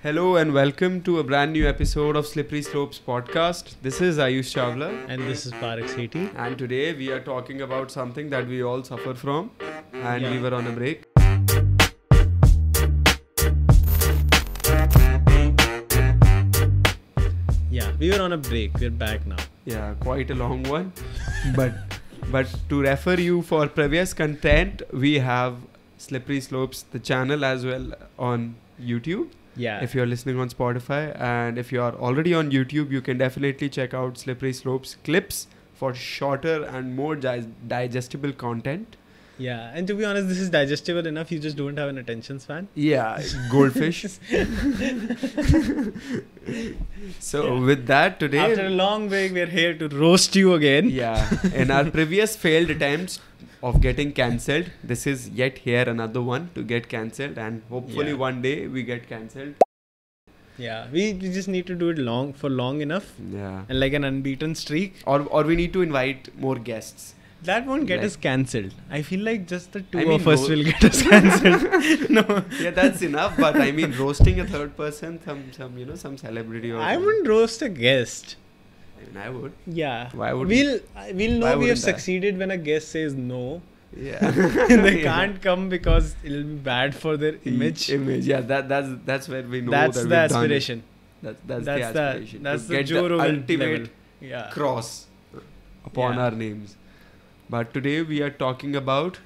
Hello and welcome to a brand new episode of Slippery Slopes podcast. This is Aayush Chawla. And this is Paarug. And today we are talking about something that we all suffer from and we were on a break. Yeah, we were on a break. We're back now. Yeah, quite a long one. But to refer you for previous content, we have Slippery Slopes, the channel as well on YouTube. Yeah. If you're listening on Spotify, and if you are already on YouTube, you can definitely check out Slippery Slopes clips for shorter and more digestible content. Yeah, and to be honest, this is digestible enough. You just don't have an attention span. Yeah, goldfish. So with that today, after a long break, we're here to roast you again. Yeah, in our previous failed attempts of getting cancelled, this is yet here another one to get cancelled, and hopefully one day we get cancelled. Yeah, we just need to do it long enough. Yeah, and like an unbeaten streak. Or we need to invite more guests. That won't get us cancelled. I feel like just the two of us will get us cancelled. No. Yeah, that's enough. But I mean, roasting a third person, some celebrity or. I wouldn't roast a guest. I mean, I would. Yeah. Why would we'll know we have succeeded when a guest says no. Yeah. They can't come because it'll be bad for their image. Yeah, that's where we know that's that the aspiration. That's the aspiration. That's to the get Joe the Rogan ultimate level. cross upon our names. But today we are talking about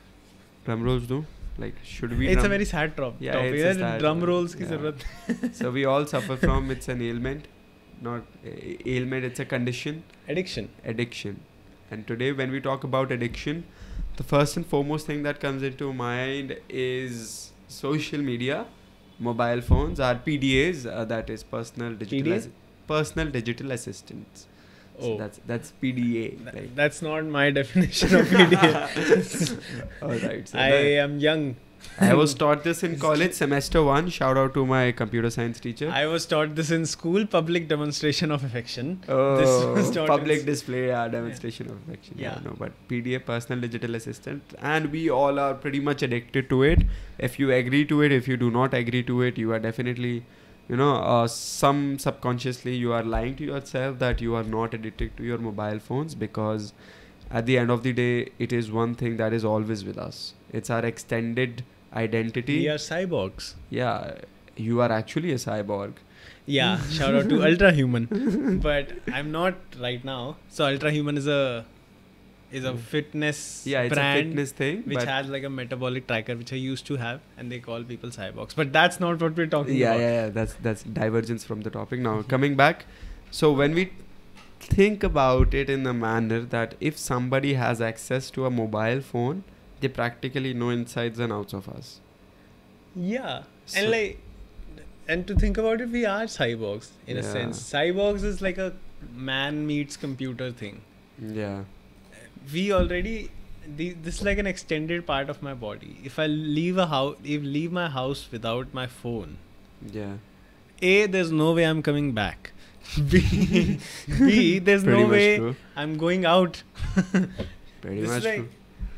drum rolls, though. Like, should we? It's a very sad topic. It's a sad drum rolls ki ki zarurat. So we all suffer from it's an ailment, not ailment. It's a condition. Addiction. And today, when we talk about addiction, the first and foremost thing that comes into mind is social media, mobile phones, our PDAs. That is personal digital assistants. So that's PDA. That's not my definition of PDA. Alright. So I am young. I was taught this in college, semester 1. Shout out to my computer science teacher. I was taught this in school, public demonstration of affection. Oh, this was taught public display, demonstration of affection. Yeah. No, but PDA, personal digital assistant. And we all are pretty much addicted to it. If you agree to it, if you do not agree to it, you are definitely... some subconsciously you are lying to yourself that you are not addicted to your mobile phones, because at the end of the day, it is one thing that is always with us. It's our extended identity. We are cyborgs. Yeah, you are actually a cyborg. Yeah, shout out to Ultra Human. But I'm not right now. So Ultra Human is a fitness it's brand, a fitness thing, which has like a metabolic tracker, which I used to have, and they call people cyborgs. But that's not what we're talking about. Yeah. That's divergence from the topic. Now coming back, so when we think about it in the manner that if somebody has access to a mobile phone, they practically know insides and outs of us. Yeah, and to think about it, we are cyborgs in a sense. Cyborgs is like a man meets computer thing. Yeah. We already this is like an extended part of my body. If I leave my house without my phone, there's no way I'm coming back. B, there's no way true. I'm going out. Pretty much true.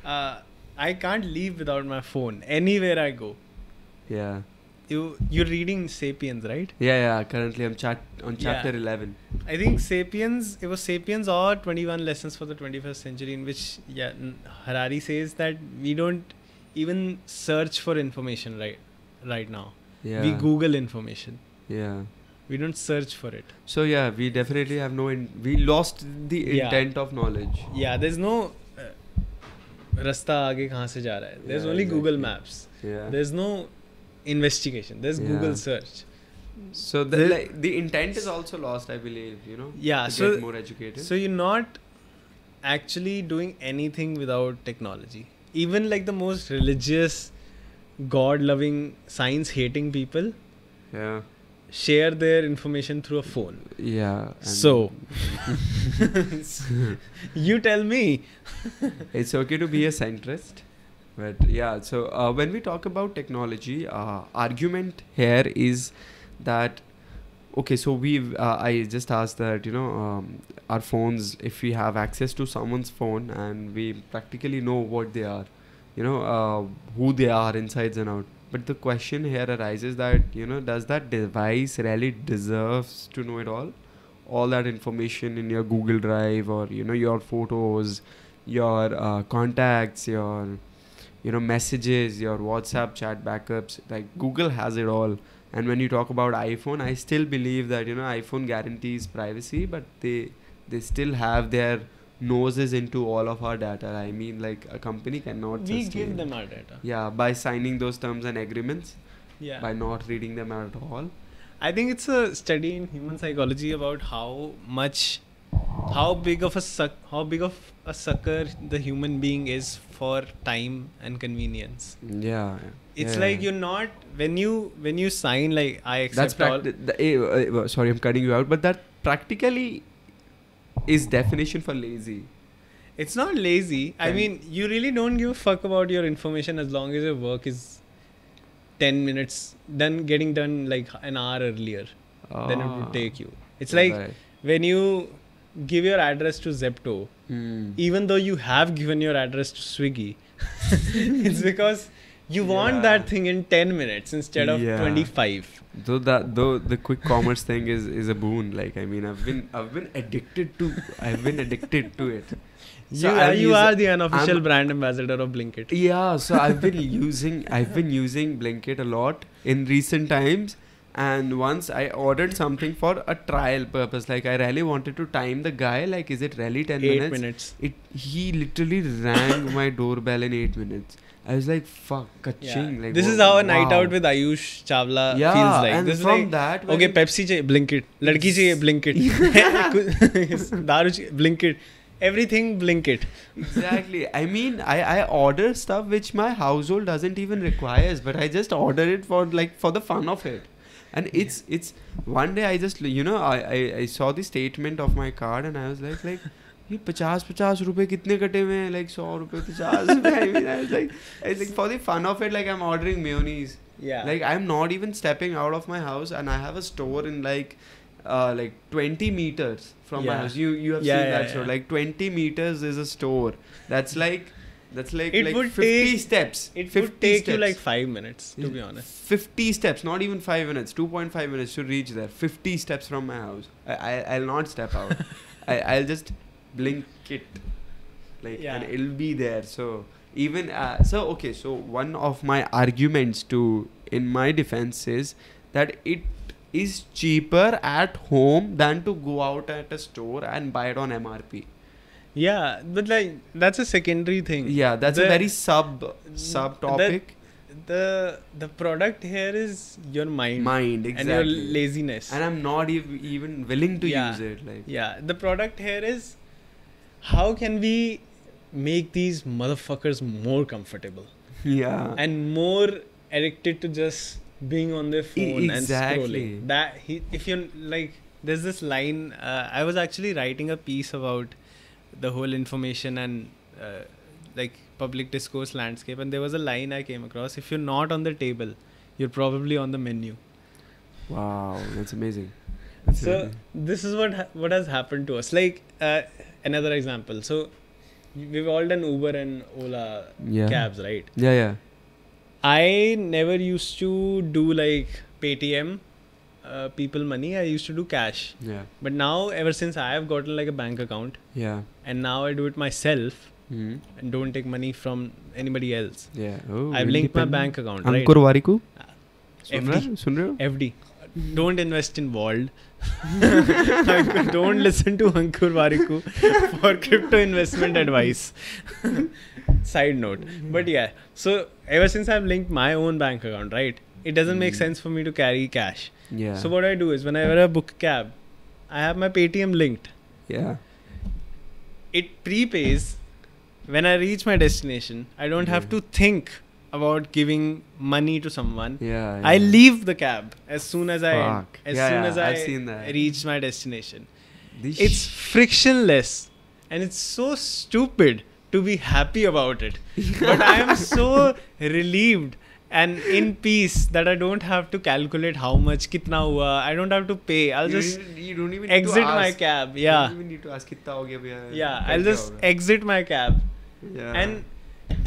I can't leave without my phone anywhere I go. Yeah. You're reading Sapiens, right? Yeah. Currently I'm on chapter 11. I think it was Sapiens or 21 Lessons for the 21st Century, in which Harari says that we don't even search for information right now. Yeah. We Google information. Yeah. We don't search for it. So we definitely have we lost the intent of knowledge. Yeah, there's no rasta aage kahan se ja raha hai. There's only Google Maps. Yeah. There's no investigation. There's Google search. So the intent is also lost, I believe, Yeah, to get more educated. So you're not actually doing anything without technology. Even like the most religious, God-loving, science-hating people share their information through a phone. Yeah. So you tell me. It's okay to be a centrist. But so when we talk about technology, argument here is that so I just asked that our phones, if we have access to someone's phone and we practically know what they are, who they are insides and out, But the question here arises that, does that device really deserves to know it all? All that information in your Google Drive, or, your photos, your contacts, your, messages, your WhatsApp chat backups. Like, Google has it all. And when you talk about iPhone, I still believe that, iPhone guarantees privacy, but they still have their noses into all of our data. I mean, like, a company cannot We sustain. give them our data. Yeah, by signing those terms and agreements, Yeah. by not reading them at all. I think it's a study in human psychology about how big of a sucker the human being is for time and convenience. Yeah. It's yeah, like yeah. you're not when you sign like I That's accept all. sorry, I'm cutting you out, but that practically is definition for lazy. It's not lazy. I Can- mean, you really don't give a fuck about your information as long as your work is 10 minutes getting done like an hour earlier than it would take you. It's like Right. when you give your address to Zepto, even though you have given your address to Swiggy, it's because you want Yeah. that thing in 10 minutes instead of Yeah. 25. Though the quick commerce thing is a boon. Like, I mean, I've been addicted to it. So You I'm are the unofficial I'm- brand ambassador of Blinkit. Yeah, so I've been using Blinkit a lot in recent times, and once I ordered something for a trial purpose. Like, I really wanted to time the guy. Like, is it really 10 8 minutes? minutes. He literally rang my doorbell in 8 minutes. I was like, fuck, kaching. Yeah. Like, This is how a night out with Ayush Chawla yeah, feels like. and This is from like, that, okay, Pepsi चाहिए Blinkit, लड़की चाहिए Blinkit, दारू चाहिए Blinkit, everything Blinkit. Exactly. I mean, I order stuff which my household doesn't even requires, but I just order it for the fun of it. And it's one day I just I saw the statement of my card and I was like ये 50 रुपए कितने कटे हुए हैं, like 100 रुपए 50 रुपए. I mean, I was like for the fun of it, like I'm ordering mayonnaise. Yeah. Like, I'm not even stepping out of my house, and I have a store in like 20 meters from my Yeah. house. You have Yeah, seen that yeah, store. yeah. Like 20 meters is a store. That's like It would 50 take- steps. It 50 would take you steps. like 5 minutes, to be honest. 50 steps, not even 5 minutes, 2.5 minutes to reach there. 50 steps from my house. I'll not step out. I'll just blink it. Like, Yeah. and it'll be there. So, even, so one of my arguments in my defense is that it is cheaper at home than to go out at a store and buy it on MRP. Yeah, but like that's a secondary thing. Yeah, that's a The- very sub topic. The product here is your mind, Mind, and your exactly. laziness. And I'm not even willing to Yeah. use it. Like, Yeah, the product here is how can we make these motherfuckers more comfortable yeah. and more addicted to just being on their phone Exactly. and scrolling. If you're like, there's this line. I was actually writing a piece about the whole information and like public discourse landscape, and there was a line I came across: if you're not on the table, you're probably on the menu. Wow, that's amazing. That's So amazing. this is what has happened to us. Like another example. So we've all done Uber and Ola Yeah. cabs, right? Yeah. I never used to do like Paytm people money. I used to do cash. Yeah. But now, ever since I have gotten like a bank account, Yeah. and now I do it myself Hmm. and don't take money from anybody else. Yeah. Oh, I've linked my independent. bank account, right? Ankur Wariku? FD. सुन रहे हो? FD. Don't invest in Wald. Don't listen to Ankur Wariku for crypto investment advice. Side note. But yeah, so ever since I've linked my own bank account, right? It doesn't make sense for me to carry cash. Yeah. So what I do is whenever I book a cab, I have my Paytm linked. Yeah. It prepays when I reach my destination. I don't have Yeah. to think about giving money to someone. Yeah. I leave the cab as soon as Fuck. as I've seen that. I reach my destination. This It's frictionless, and it's so stupid to be happy about it. But I am so relieved and in peace that I don't have to calculate how much kitna hua. I don't have to pay. I'll just you don't even need exit to my ask. cab. You Yeah. don't even need to ask कितना हो गया भैया. Yeah. क्या I'll क्या just होगा. exit my cab. Yeah. And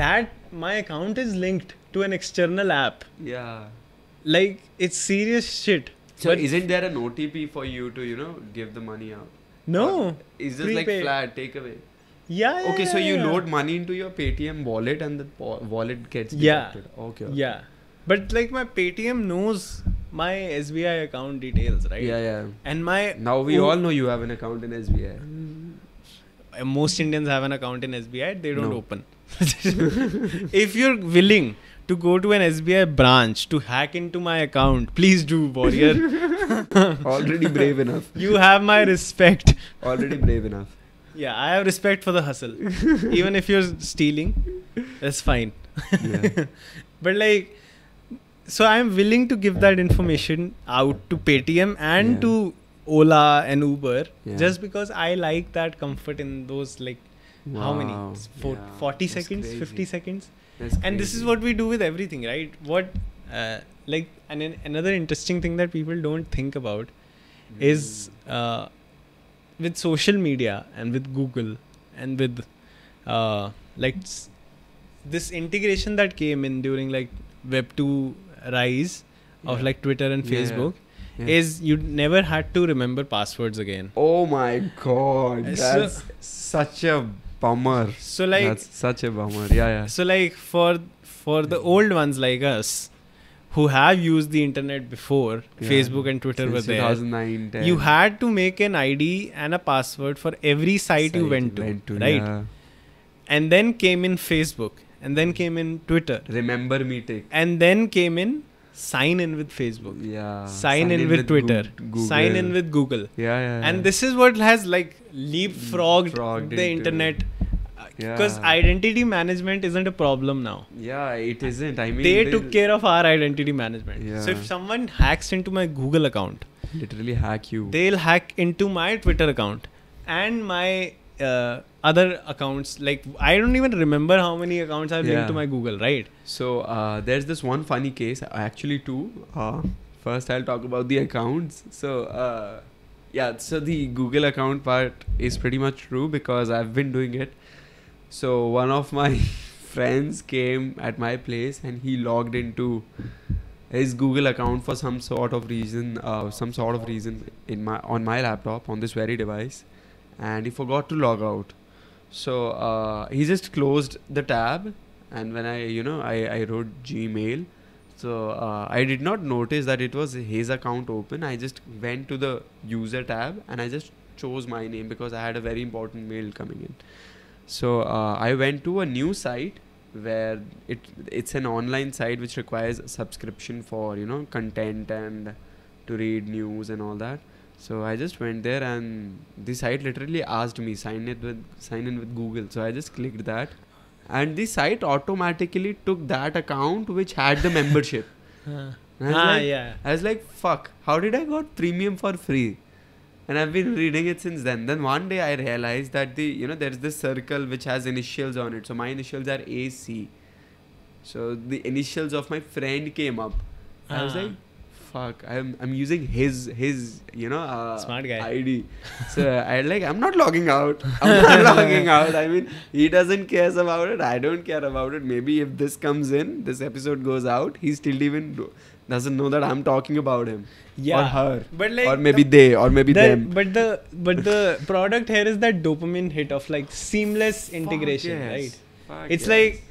that my account is linked to an external app. Yeah. Like, it's serious shit. So But isn't there an OTP for you to, give the money out? no. Or is this like Prepaid. flat takeaway? Yeah. Okay, so you yeah. load money into your Paytm wallet and the wallet gets Yeah. deducted. Okay. Yeah. But like my Paytm knows my SBI account details, right? Yeah. And my Now we all know you have an account in SBI. most Indians have an account in SBI. They don't No. open. If you're willing to go to an SBI branch to hack into my account, please do, warrior. Already brave enough. You have my respect. Already brave enough. Yeah, I have respect for the hustle. Even if you're stealing, that's fine. Yeah. But like, so I'm willing to give that information out to Paytm and Yeah. to Ola and Uber, Yeah. just because I like that comfort in those, like, how many? Wow. 40 That's seconds, crazy. 50 seconds. That's And this is crazy. what we do with everything, right? And then another interesting thing that people don't think about is with social media and with Google and with this integration that came in during like Web 2 rise of Yeah. like Twitter and Yeah. Facebook Yeah. is you never had to remember passwords again. Oh my god, So- that's such a bummer. So like That's such a bummer. Yeah. So like for the old ones like us who have used the internet before, Yeah. Facebook and Twitter were Since there, 2009, 10. you had to make an ID and a password for every site you went to, right? Yeah. And then came in Facebook, and then came in Twitter, Remember me take. and then came in sign in with Facebook, Yeah. sign in with Twitter, Google. sign in with Google. Yeah. And this is what has like leapfrogged Frogged the into- internet, because Yeah. identity management isn't a problem now. Yeah, it isn't. I mean, They took care of our identity management. Yeah. So if someone hacks into my Google account, literally hack you. they'll hack into my Twitter account and my other accounts. Like, I don't even remember how many accounts I've linked Yeah. to my Google, right? So there's this one funny case, actually two. First, I'll talk about the accounts. So so the Google account part is pretty much true because I've been doing it. So one of my friends came at my place and he logged into his Google account for some sort of reason on my laptop on this very device, and he forgot to log out. So he just closed the tab, and when I wrote Gmail, so I did not notice that it was his account open. I just went to the user tab and I just chose my name because I had a very important mail coming in. So I went to a new site where it's an online site which requires a subscription for content and to read news and all that. So I just went there and the site literally asked me sign in with Google. So I just clicked that, and the site automatically took that account which had the membership. And I was like, fuck, how did I got premium for free? And I've been reading it since then. Then one day I realized that there's this circle which has initials on it. So my initials are AC. So the initials of my friend came up. I was like, fuck, I'm using his Smart guy. ID. So I'm not logging out. I mean, he doesn't care about it. I don't care about it. Maybe if this comes in, this episode goes out, he still even doesn't know that I'm talking about him. Yeah. Or her. But like, Or maybe they, or maybe them. But the product here is that dopamine hit of like seamless integration, yes. right? Fuck It's yes. like,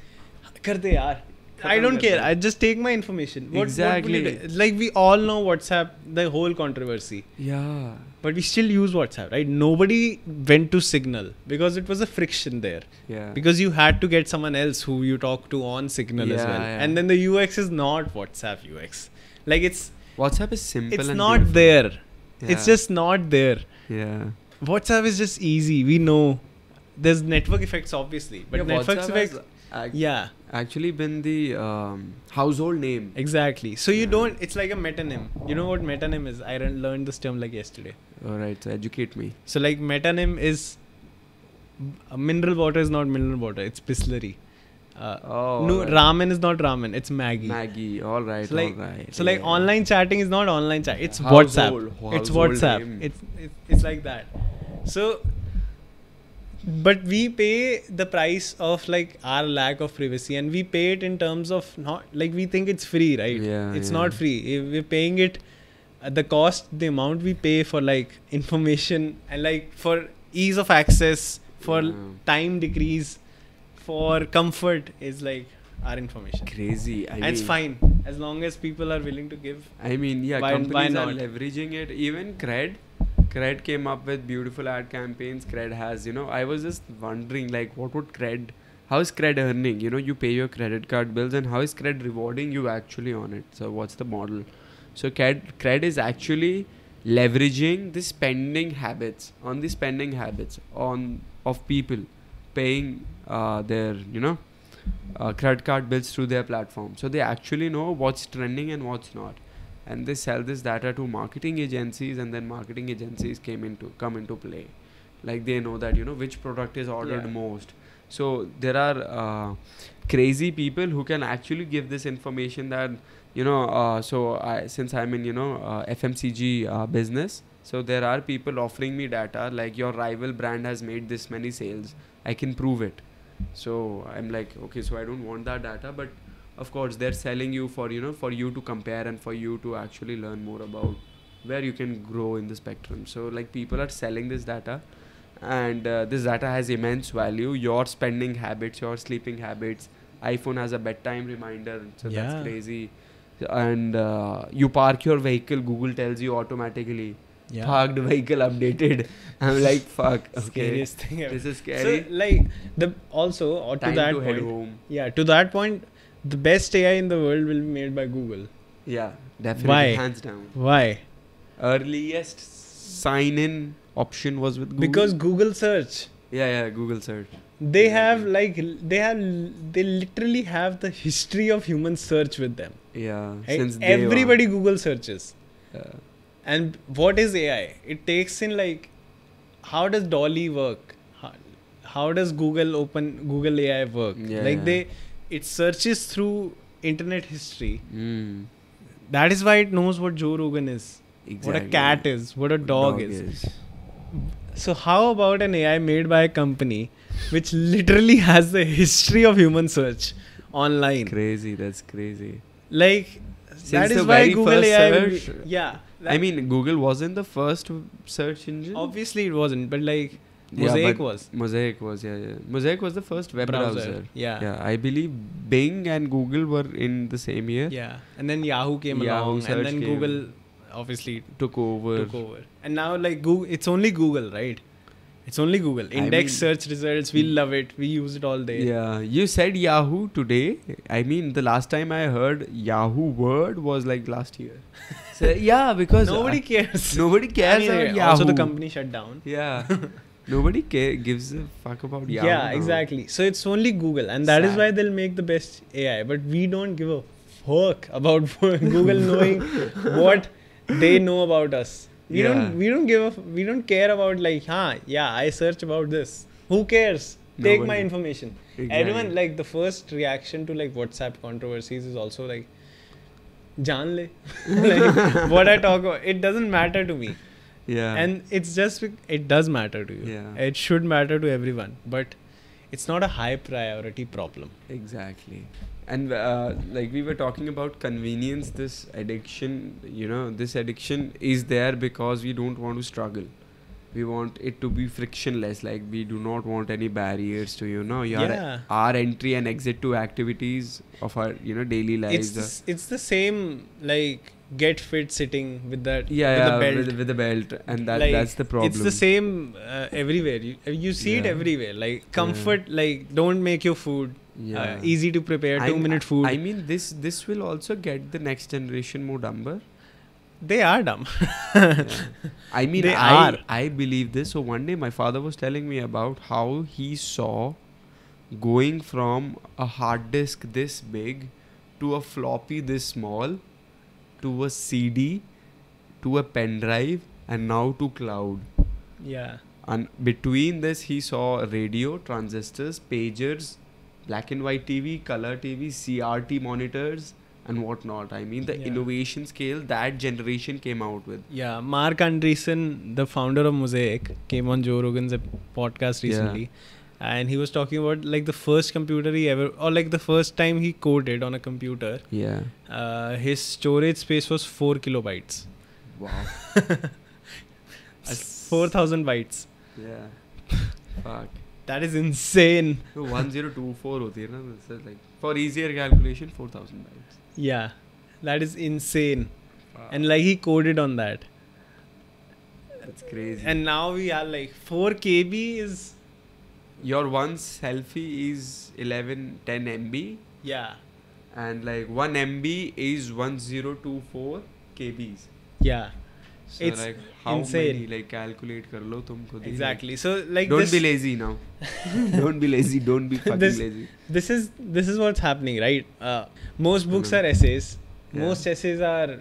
kar de yaar. I don't care. Khatam I just take my information. What Exactly. will you do? Like, we all know WhatsApp, the whole controversy. Yeah. But we still use WhatsApp, right? Nobody went to Signal because it was a friction there. Yeah. Because you had to get someone else who you talk to on Signal as Yeah, well. yeah. And then the UX is not WhatsApp UX. Like, WhatsApp is simple it's and not beautiful. there. Yeah. It's just not there. Yeah. WhatsApp is just easy. We know. There's network effects, obviously. But Yeah, network WhatsApp effects... has Yeah, actually been the household name. exactly. So you Yeah. don't... It's like a metonym. You know what metonym is? I learned this term like yesterday. Alright, so educate me. So like metonym is... mineral water is not mineral water. It's Bisleri. Oh. No, alright. ramen is not ramen. It's Maggie. Maggie. Alright, So like, alright. so like yeah. online chatting is not online chat. It's Household- WhatsApp. It's household WhatsApp. name. It's like that. So But we pay the price of like our lack of privacy, and we pay it in terms of not like we think it's free, right? Yeah, It's yeah. not free. If we're paying it the cost, the amount we pay for like information and like for ease of access, for Yeah. time decrease, for comfort is like our information. Crazy. And it's fine as long as people are willing to give. I mean, yeah, Why companies are not? leveraging it. Even Cred came up with beautiful ad campaigns. Cred has, I was just wondering, like, how is Cred earning? You pay your credit card bills, and how is Cred rewarding you actually on it? So what's the model? So Cred is actually leveraging the spending habits of people paying their, credit card bills through their platform. So they actually know what's trending and what's not, and they sell this data to marketing agencies, and then marketing agencies come into play. Like they know that which product is ordered most. So there are crazy people who can actually give this information that since I'm in FMCG business, so there are people offering me data like your rival brand has made this many sales, I can prove it. So I'm like, okay, so I don't want that data, but of course they're selling you for you to compare and for you to actually learn more about where you can grow in the spectrum. So like people are selling this data, and this data has immense value. Your spending habits, your sleeping habits, iPhone has a bedtime reminder, so that's crazy. And you park your vehicle, Google tells you automatically, parked vehicle updated. I'm like, fuck, okay, Scariest thing ever. This is scary. So like to Time that to point, head home. yeah, to that point, the best AI in the world will be made by Google. Yeah, definitely. Why? Hands down. Why? Earliest sign-in option was with Google. Because Google search. Yeah, Google search. They have they literally have the history of human search with them. Yeah, Right? since Everybody Google searches. Yeah. And what is AI? It takes in like, how does Dolly work? How does Google AI work? Yeah. It searches through internet history. Mm. That is why it knows what Joe Rogan is, Exactly. what a cat is, what a dog is. So how about an AI made by a company which literally has the history of human search online? Crazy, that's crazy. Like, Since that the is why very Google first AI will search, be, yeah. I mean, Google wasn't the first search engine. Obviously it wasn't, but like Yeah, Mosaic but was. Mosaic was, yeah. Mosaic was the first web browser. Yeah. I believe Bing and Google were in the same year. Yeah. And then Yahoo came Yahoo along, search and then came. Google obviously Took over. And now like Google, it's only Google, right? It's only Google. Index search results, we love it. We use it all day. Yeah, you said Yahoo today. I mean, the last time I heard Yahoo word was like last year. So, yeah, because Nobody cares. Nobody cares Anyway, about Yahoo. also the company shut down. Yeah. Nobody gives a fuck about Yahoo. Yeah, now. exactly. So it's only Google, and that is Sad. why they'll make the best AI. But we don't give a fuck about Google knowing what they know about us. We don't care about like, I search about this. Who cares? Take my Nobody. information. Exactly. Everyone, like, the first reaction to like WhatsApp controversies is also like, jaan le. Like, what I talk about, it doesn't matter to me. Yeah. And it's just, it does matter to you. Yeah. It should matter to everyone, but it's not a high priority problem. Exactly. And like we were talking about convenience, this addiction is there because we don't want to struggle. We want it to be frictionless. Like we do not want any barriers to, our entry and exit to activities of our, daily lives. It's the same like get fit sitting with that With the belt, and that's the problem. It's the same everywhere. You see it everywhere. Like comfort, like don't make your food easy to prepare. 2-minute food. I mean, this will also get the next generation more dumber. They are dumb. I mean, I believe this. So one day my father was telling me about how he saw going from a hard disk this big to a floppy this small to a CD to a pen drive and now to cloud. Yeah. And between this he saw radio, transistors, pagers, black and white TV, color TV, CRT monitors, and whatnot. I mean, the Yeah. innovation scale that generation came out with. Yeah, Mark Andreessen, the founder of Mosaic, came on Joe Rogan's podcast recently, and he was talking about like the first computer he ever, or like the first time he coded on a computer. Yeah. His storage space was 4 kilobytes. Wow. 4,000 bytes. Yeah. Fuck. That is insane. So 1024 होती है ना, so like for easier calculation 4000 bytes. Yeah, that is insane. And like he coded on that. That's crazy. And now we are like 4 KB is, Your one selfie is 10 MB, yeah, and like 1 MB is 1024 KBs. yeah. So It's like how insane. many, like calculate kar lo tum khud hi, Exactly. So like don't this, be lazy now. Don't be lazy. Don't be fucking This- lazy. this is what's happening, right? Most books Mhm. are essays. Yeah. Most essays are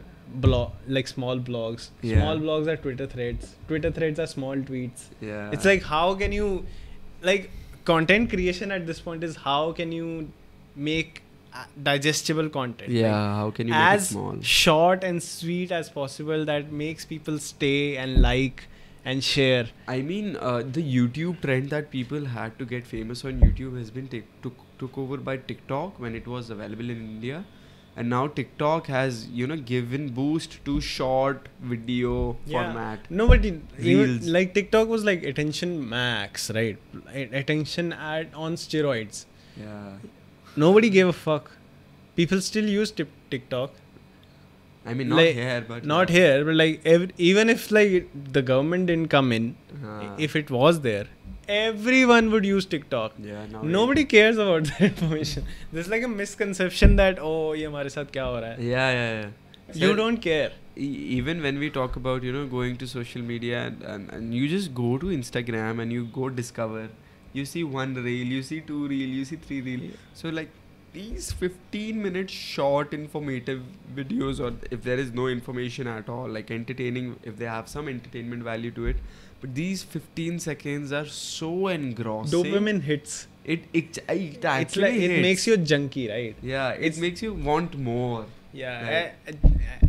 like small blogs. Yeah. Small blogs are Twitter threads. Twitter threads are small tweets. Yeah. It's like, how can you, like, content creation at this point is how can you make digestible content? Yeah. Like, How can you make it as small? short and sweet as possible that makes people stay and like and share. I mean, the YouTube trend that people had to get famous on YouTube has been took over by TikTok when it was available in India, and now TikTok has given boost to short video format. No, but even Reels. like TikTok was like attention max, right? Attention on steroids. Yeah. Nobody gave a fuck. People still use TikTok. I mean, not Like, here, but Not here, but like even if like the government didn't come in, if it was there, everyone would use TikTok. Yeah. Now Nobody cares about that information. There's like a misconception that ये हमारे साथ क्या हो रहा है. Yeah. You don't care. Even when we talk about going to social media and you just go to Instagram and you go discover, you see one reel, you see two reel, you see three reel. So like these 15-minute short informative videos, or if there is no information at all, like entertaining, if they have some entertainment value to it, but these 15 seconds are so engrossing. Dopamine hits. It It's actually like it hits. makes you a junkie, right? Yeah, it makes you want more. Yeah.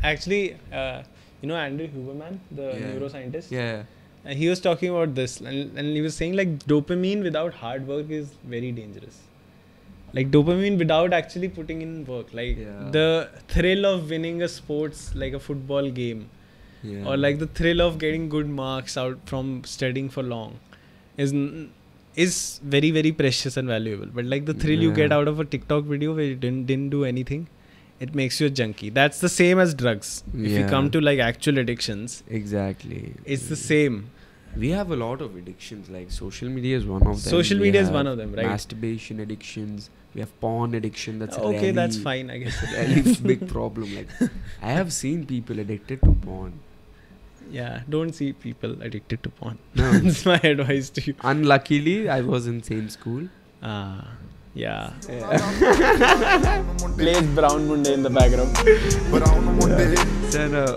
Actually, Andrew Huberman, the neuroscientist. Yeah. And he was talking about this, and he was saying like dopamine without hard work is very dangerous. Like dopamine without actually putting in work, like the thrill of winning a sports, like a football game, or like the thrill of getting good marks out from studying for long, is very, very precious and valuable. But like the thrill you get out of a TikTok video where you didn't do anything, it makes you a junkie. That's the same as drugs. If you come to like actual addictions, Exactly. it's the same. We have a lot of addictions, like social media is one of them. Social We media is have one of them, right? Masturbation addictions. We have porn addiction. That's Okay, really, that's fine, I guess. It's a really big problem. Like, I have seen people addicted to porn. Yeah, don't see people addicted to porn. No. That's my advice to you. Unluckily, I was in same school. Yeah. Plays Brown Munde in the background.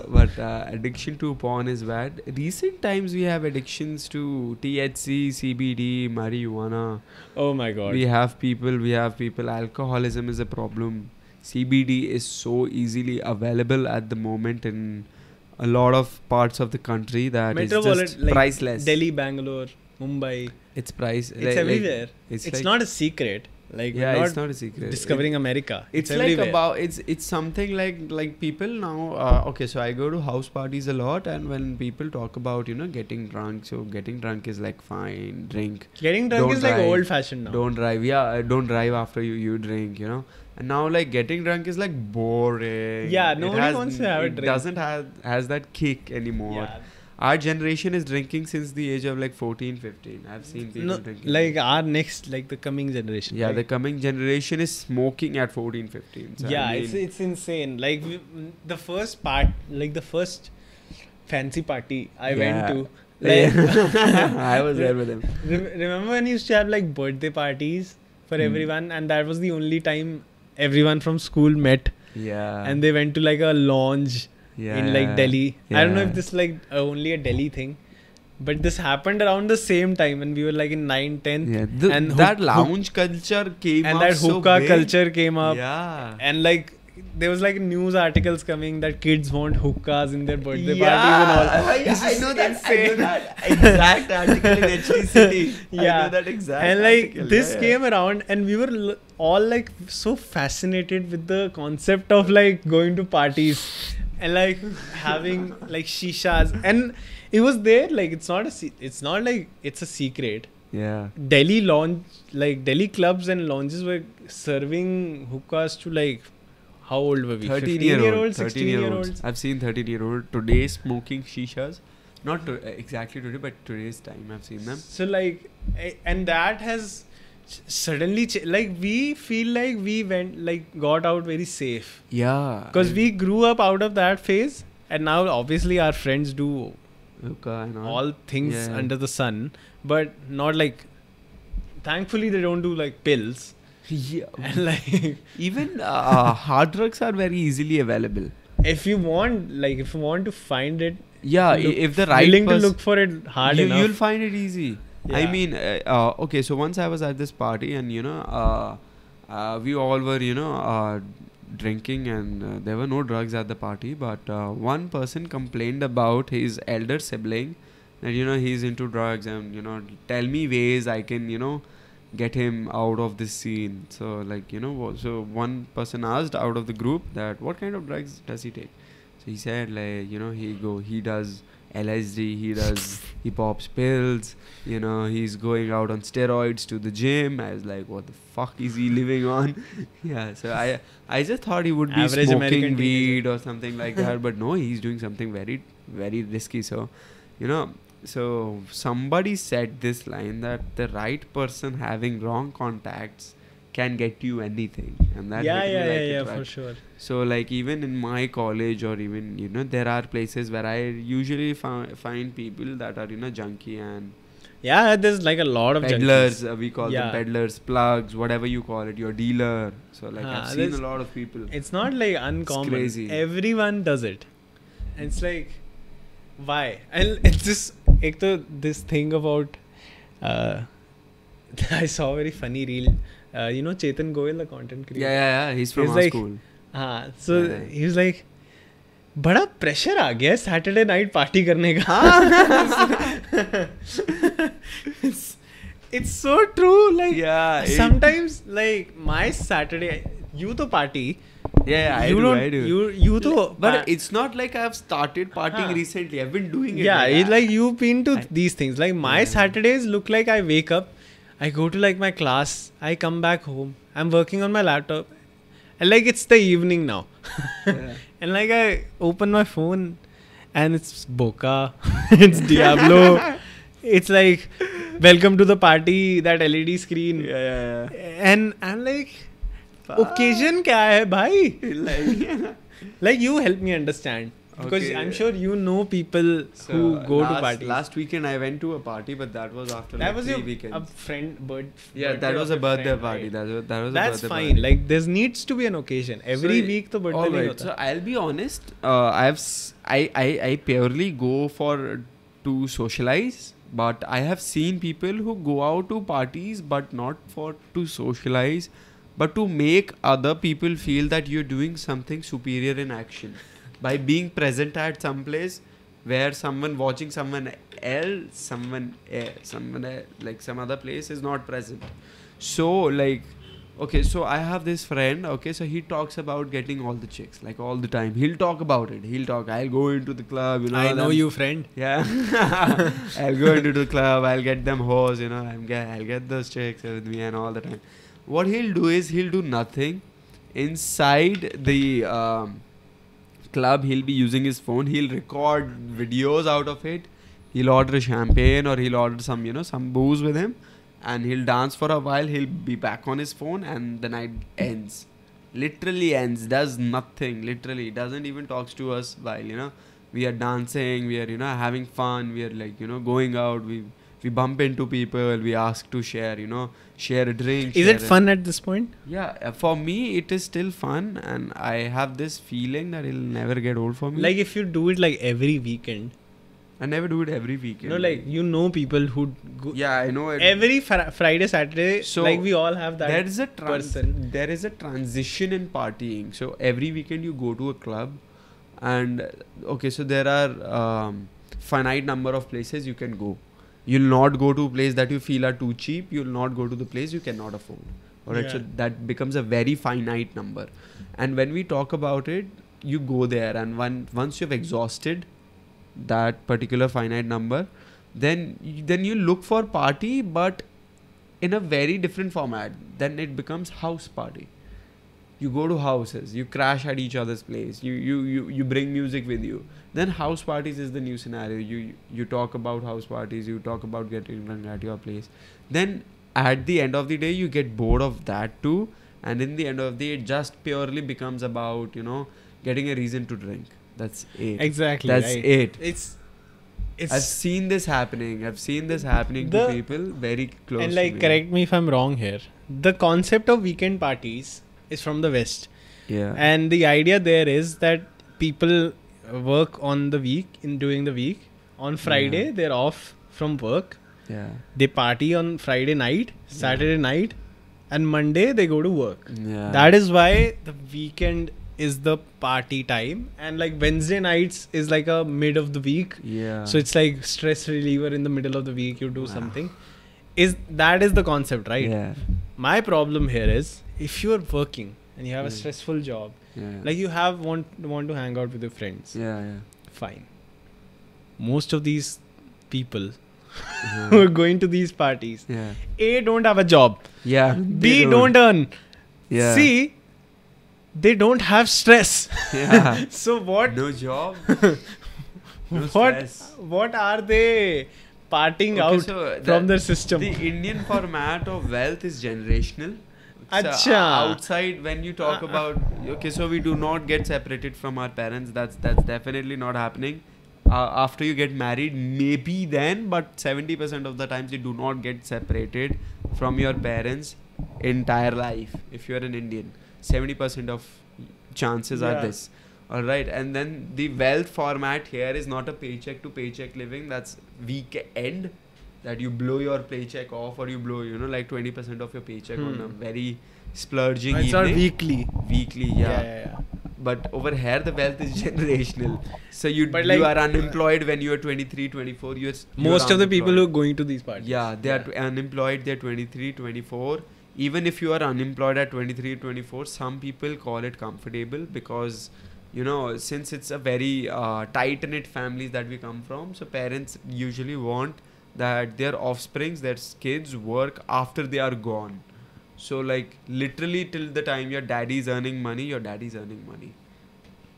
But addiction to porn is bad. Recent times we have addictions to THC, CBD, marijuana. Oh my god. We have people. Alcoholism is a problem. CBD is so easily available at the moment in a lot of parts of the country that is just like priceless. Delhi, Bangalore, Mumbai. It's price. It's everywhere. It's It's like, not a secret. Like yeah, we're it's not a secret. discovering America. It's like everywhere. about it's something like people now. Okay, so I go to house parties a lot, and when people talk about getting drunk, so getting drunk is like fine, drink. Getting drunk Don't is like drive. old fashioned now. Don't drive. Yeah, don't drive after you drink. And now like getting drunk is like boring. Yeah, It nobody wants to have a it drink. Doesn't has that kick anymore. Yeah. Our generation is drinking since the age of like 14, 15. I've seen people drinking. Like our next, like the coming generation. Yeah, right? the coming generation is smoking at 14, 15. So Yeah, I mean, it's insane. Like the first part, like the first fancy party I went to. Like, I was there with him. Remember when you used to have like birthday parties for everyone, and that was the only time everyone from school met, Yeah. and they went to like a lounge in like Delhi. I don't know if this is like only a Delhi thing, but this happened around the same time when we were like in 9th, 10th. Yeah. And that lounge culture came and up that so hookah big. culture came up. Yeah. And like there was like news articles coming that kids want hookahs in their birthday parties and all. I know that exact article in HD City. Yeah. I know that exact And like article. this came around, and we were all like so fascinated with the concept of like going to parties and like having like shishas, and it was there. Like it's not like it's a secret. Yeah. Delhi clubs and lounges were serving hookahs to like, how old were we? 13-year-olds, 16-year-olds. I've seen 13-year-old today smoking shishas. Not exactly today, but today's time I've seen them. So like, and that has suddenly like we feel like we got out very safe. Yeah. Because we grew up out of that phase, and now obviously our friends do hookah and all things Yeah. under the sun, but not like, thankfully they don't do like pills. Yeah. And like, Even hard drugs are very easily available. if you want to find it, Yeah, if the right willing to person, look for it hard enough, you'll find it easy. I Yeah. mean, okay, so once I was at this party and, we all were, drinking and there were no drugs at the party, but one person complained about his elder sibling that, he's into drugs and, tell me ways I can, get him out of this scene. So, like, so one person asked out of the group that what kind of drugs does he take? So he said, like, he does LSD, he pops pills, he's going out on steroids to the gym. I was like, what the fuck is he living on? Yeah, so I just thought he would be Average smoking American weed or something like that, but no, he's doing something very, very risky. So, so somebody said this line that the right person having wrong contacts can get you anything, and that hit me like a for truck. sure. So like even in my college or even there are places where I usually find people that are junkie and Yeah, there's like a lot of peddlers. junkies. We call Yeah. them peddlers, plugs, whatever you call it, your dealer. So like I've seen a lot of people. It's not like uncommon. crazy. Everyone does it. And it's like, why? And it's just this thing about I saw a very funny reel. Chetan Goyal, the content creator. Yeah. He's from He's our like- school. So Yeah. he was like, बड़ा pressure आ गया Saturday night party करने का. It's so true. Like Yeah. sometimes like my Saturday, you to party. Yeah, I you do. don't. I do. You to. But it's not like I've started partying Huh. recently. I've been doing it. Yeah, it's like you've been to I- these things. Like my Yeah. Saturdays look like I wake up, I go to like my class, I come back home, I'm working on my laptop, and like it's the evening now, Yeah. and like I open my phone, and it's Boca, it's Diablo, it's like welcome to the party, that LED screen, Yeah. and I'm like, occasion kya hai bhai? Like you help me understand. Because Okay. I'm sure you know people who go to parties. Last weekend I went to a party, but that was after That like was 3 your weekends. a friend Yeah, that was a birthday party. That was a That's birthday fine. party. Like there needs to be an occasion. Every So, week to birthday all nahi right. hota. So I'll be honest. I purely go to socialize, but I have seen people who go out to parties, but not to socialize, but to make other people feel that you're doing something superior in action by being present at some place where someone watching someone else, like some other place is not present. So like, okay, so I have this friend, okay, so he talks about getting all the chicks, like all the time. He'll talk about it. I'll go into the club, I know you, friend. Yeah. I'll go into the club, I'll get them hoes, I'll get those chicks with me and all the time. What he'll do is he'll do nothing. Inside the club, he'll be using his phone. He'll record videos out of it. He'll order champagne or he'll order some booze with him, and he'll dance for a while. He'll be back on his phone, and the night ends. Literally ends. Does nothing. Literally doesn't even talks to us while we are dancing. We are having fun. We are like going out. We bump into people. We ask to share share a drink. Is it fun at this point? Yeah, for me it is still fun, and I have this feeling that it'll never get old for me. Like if you do it like every weekend, I never do it every weekend. No, like you know people who go Yeah, I know it. every Friday, Saturday. So, like we all have that. There is a person. There is a transition in partying. So every weekend you go to a club, and okay, so there are finite number of places you can go. You'll not go to a place that you feel are too cheap. You'll not go to the place you cannot afford. Alright, so that becomes a very finite number. And when we talk about it, you go there, and once you've exhausted that particular finite number, then you look for party, but in a very different format. Then it becomes house party. You go to houses, you crash at each other's place, you bring music with you. Then house parties is the new scenario. You talk about house parties, you talk about getting drunk at your place. Then at the end of the day, you get bored of that too, and in the end of the day, it just purely becomes about, you know, getting a reason to drink. That's it. Exactly. That's right. it. It's I've seen this happening. To people very close and to like me. correct me if I'm wrong here. The concept of weekend parties is from the West. Yeah. And the idea there is that people work on the week, during the week. On Friday, they're off from work. Yeah. They party on Friday night, Saturday night, and Monday they go to work. Yeah. That is why the weekend is the party time, and like Wednesday nights is like a mid of the week. Yeah. So it's like stress reliever in the middle of the week. You do something. That is the concept, right? Yeah. My problem here is if you're working and you have a stressful job, like you want to hang out with your friends. Yeah. Fine. Most of these people who are going to these parties, A, don't have a job. Yeah. B, don't earn. Yeah. C, they don't have stress. Yeah. So what? No job. No what? stress. What are they parting out so from their system? The Indian format of wealth is generational. So Acha. outside, when you talk about, okay, so we do not get separated from our parents. That's definitely not happening. After you get married, maybe then, but 70% of the times you do not get separated from your parents entire life. If you are an Indian, 70% of chances are this. All right, and then the wealth format here is not a paycheck to paycheck living. That's weekend, that you blow your paycheck off, or you blow, like 20% of your paycheck on a very splurging It's evening. not weekly. Weekly, yeah. But over here, the wealth is generational. So you are unemployed when you are 23, 24. Most of the people who are going to these parties. Yeah, they are unemployed. They're 23, 24. Even if you are unemployed at 23, 24, some people call it comfortable because, since it's a very tight-knit families that we come from, so parents usually want that their offsprings, their kids work after they are gone. So like literally till the time your daddy is earning money, your daddy is earning money.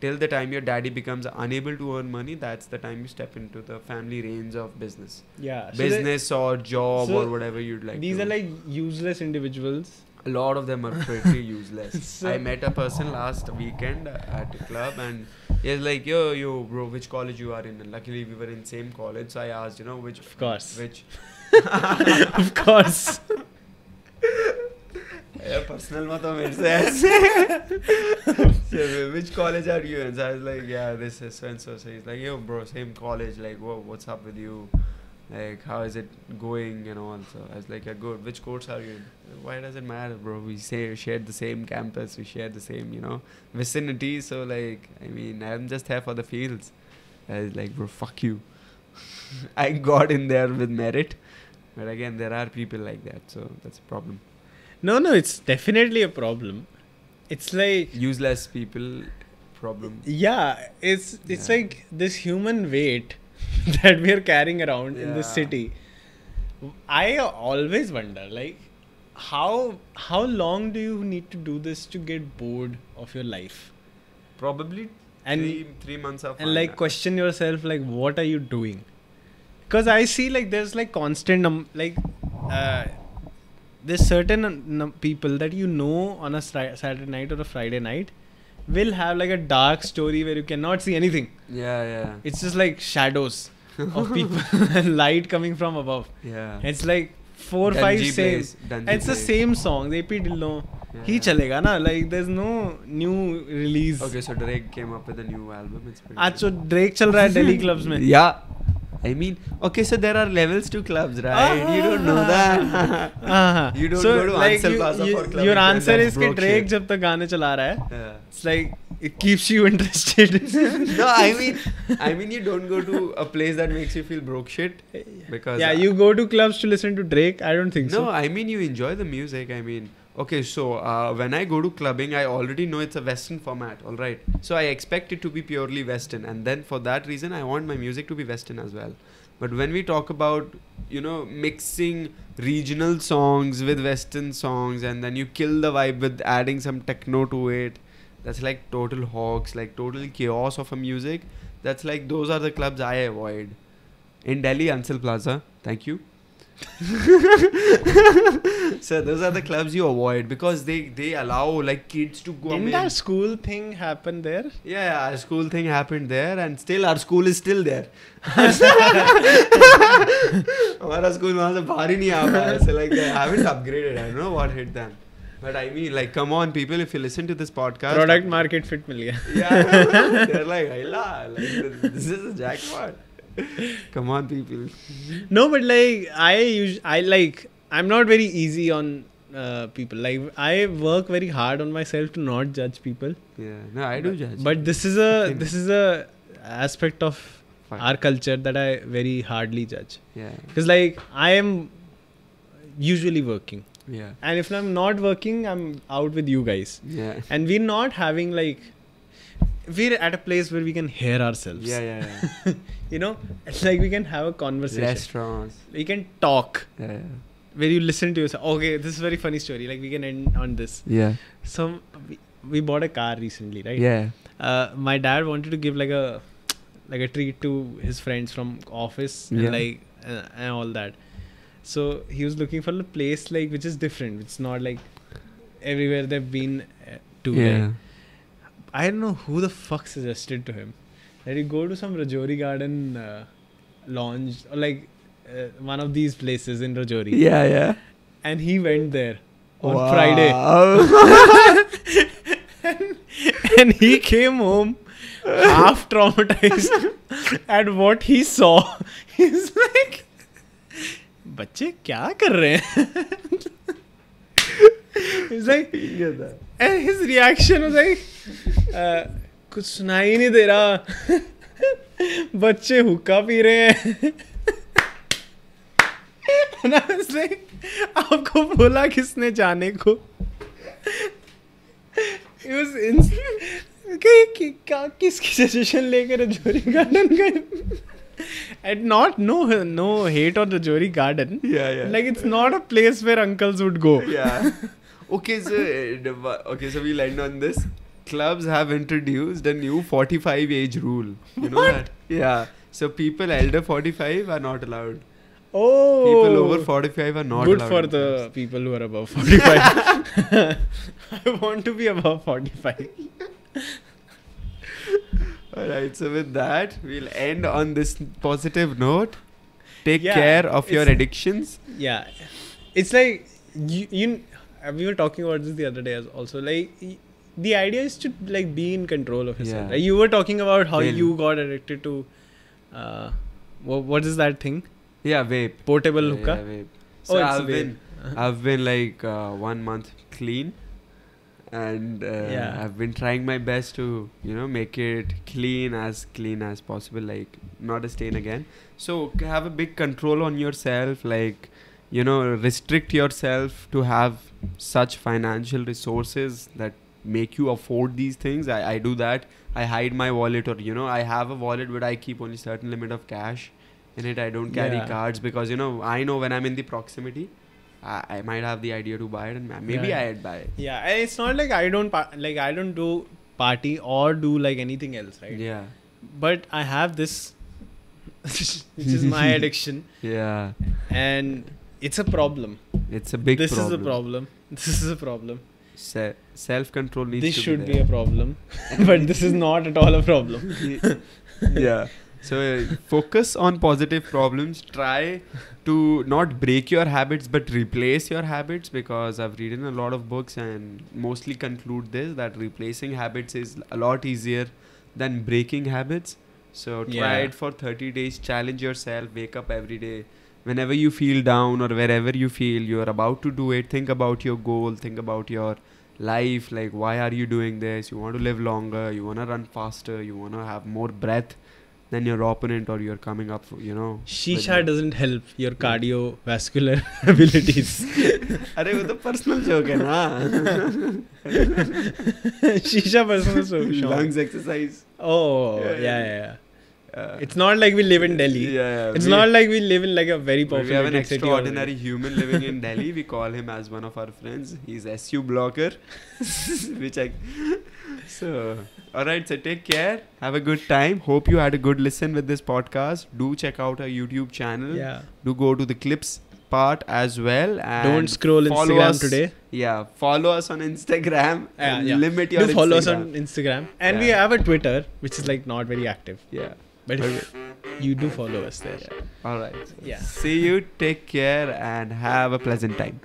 Till the time your daddy becomes unable to earn money, that's the time you step into the family reins of business. Yeah. Business or job or whatever you'd like. These are like useless individuals. A lot of them are pretty useless. I met a person last weekend at a club, and he's like, yo bro, which college you are in? And luckily we were in same college, so I asked, which. Of course. Which. Of course. Personal matter मेरे से ऐसे. Which college are you in? So I was like, yeah, this is so and so. So he's like, yo bro, same college. Like, what's up with you? Like, how is it going and all? So I was like, yeah, good. Which course are you in? Why does it matter, bro? We shared the same campus. We share the same, vicinity. So like, I mean, I'm just here for the fields. I was like, bro, fuck you. I got in there with merit. But again, there are people like that. So that's a problem. No, it's definitely a problem. It's like useless people problem. Yeah, it's like this human weight that we are carrying around in this city. I always wonder, like, how long do you need to do this to get bored of your life? Probably three months of. And like question yourself, like, what are you doing? Because I see like there's like constant there's certain people that on a Saturday night or a Friday night will have like a dark story where you cannot see anything. Yeah. It's just like shadows of people and light coming from above. Yeah. It's like 4 or 5 same. It's the same song. AP Dillo. He chalega na. Like there's no new release. Okay, so Drake came up with a new album. It's pretty so Drake chal raha hai Delhi clubs mein. Yeah. I mean, okay, so there are levels to clubs, right? You don't know that. You don't go to Ansel Plaza for clubbing. Your answer is कि broke Drake shit. जब तक गाने चला रहा है, Yeah. it's like it keeps you interested. No, I mean, you don't go to a place that makes you feel broke shit because Yeah, you go to clubs to listen to Drake. I don't think so. no, I mean you enjoy the music. I mean, okay, so when I go to clubbing, I already know it's a Western format, all right. So I expect it to be purely Western, and then for that reason, I want my music to be Western as well. But when we talk about, you know, mixing regional songs with Western songs, and then you kill the vibe with adding some techno to it, that's like total hogs, like total chaos of a music. That's like, those are the clubs I avoid. In Delhi, Ansel Plaza, thank you. So those are the clubs you avoid because they allow like kids to go. Didn't our school thing happen there? Yeah, our school thing happened there, and still our school is still there. हमारा school वहाँ से बाहर ही नहीं आ पाया. So like they haven't upgraded. I don't know what hit them. But I mean, like, come on, people, if you listen to this podcast, Product market fit मिल गया. yeah, they're like, like, this is a jackpot. Come on, people. No, but like I'm not very easy on people. Like I work very hard on myself to not judge people. Yeah, no, I do judge. But this is a aspect of Fine. our culture that I very hardly judge. Yeah, Because like I am usually working, yeah, and if I'm not working, I'm out with you guys, yeah. and we're not having like we're at a place where we can hear ourselves. Yeah. You know, it's like we can have a conversation. Restaurants. We can talk. Yeah. Where you listen to yourself. Okay, this is a very funny story. Like we can end on this. Yeah. So we bought a car recently, right? Yeah. My dad wanted to give like a treat to his friends from office Yeah. and and all that. So he was looking for a place like which is different. It's not like everywhere they've been to. Yeah. Like, I don't know who the fuck suggested to him that you go to some Rajouri Garden lounge or like one of these places in Rajouri. Yeah. And he went there on Wow. Friday. And he came home half traumatized at what he saw. He's like, बच्चे क्या कर रहे हैं? He's like, and his reaction was like, कुछ सुनाई नहीं दे रहा, बच्चे हुक्का पी रहे हैं. And I was like, आपको बोला किसने जाने को? It was किसकी सजेशन लेकर रजौरी गार्डन गए? And no hate on Rajouri Garden. Yeah. Like it's not a place where uncles would go. Yeah. Okay, so we'll end on this. Clubs have introduced a new 45 age rule. You know that? Yeah. So people elder 45 are not allowed. Oh. People over 45 are not Good allowed. for the people who are above 45. I want to be above 45. Alright, so with that, we'll end on this positive note. Take Yeah, care of your it's- addictions. Yeah. It's like, we were talking about this the other day also. Like, the idea is to like be in control of yourself. Yeah. Like, you were talking about how Really? you got addicted to, what is that thing? Yeah, vape. Portable Yeah, hookah? vape. So it's vape. I've been like 1 month clean, and Yeah. I've been trying my best to make it clean as possible, like not a stain again. So have a big control on yourself, like restrict yourself to have such financial resources that make you afford these things. I do that. I hide my wallet, or I have a wallet, but I keep only certain limit of cash in it. I don't carry Yeah. cards because I know when I'm in the proximity, I might have the idea to buy it, and maybe Yeah. I'd buy it. Yeah, and it's not like I don't do party or do like anything else, right? Yeah. But I have this, which is my addiction, Yeah. and it's a problem. It's a big This problem. is a problem. This is a problem. Self-control needs This to should be be a problem, but this is not at all a problem. Yeah. So focus on positive problems. Try to not break your habits, but replace your habits, because I've read a lot of books and mostly conclude this, that replacing habits is a lot easier than breaking habits. So try it for 30 days. Challenge yourself. Wake up every day. Whenever you feel down or wherever you feel you're about to do it, think about your goal. Think about your life. Like, why are you doing this? You want to live longer. You want to run faster. You want to have more breath than your opponent, or you're coming up, Shisha doesn't help your cardiovascular abilities. अरे वो तो personal joke है ना. Shisha personal joke. Lungs exercise. Oh, yeah. It's not like we live in Delhi. Yeah. It's not like we live in like a very populated city. We have an city extraordinary human living in Delhi. We call him as one of our friends. He's SU blocker. So, alright, so take care. Have a good time. Hope you had a good listen with this podcast. Do check out our YouTube channel. Yeah. Do go to the clips part as well. And don't scroll Instagram us today. Yeah. Follow us on Instagram. And limit your Do follow us on Instagram. And we have a Twitter, which is like not very active. Yeah. But you do follow us there. Alright. Yeah. See you. Take care and have a pleasant time.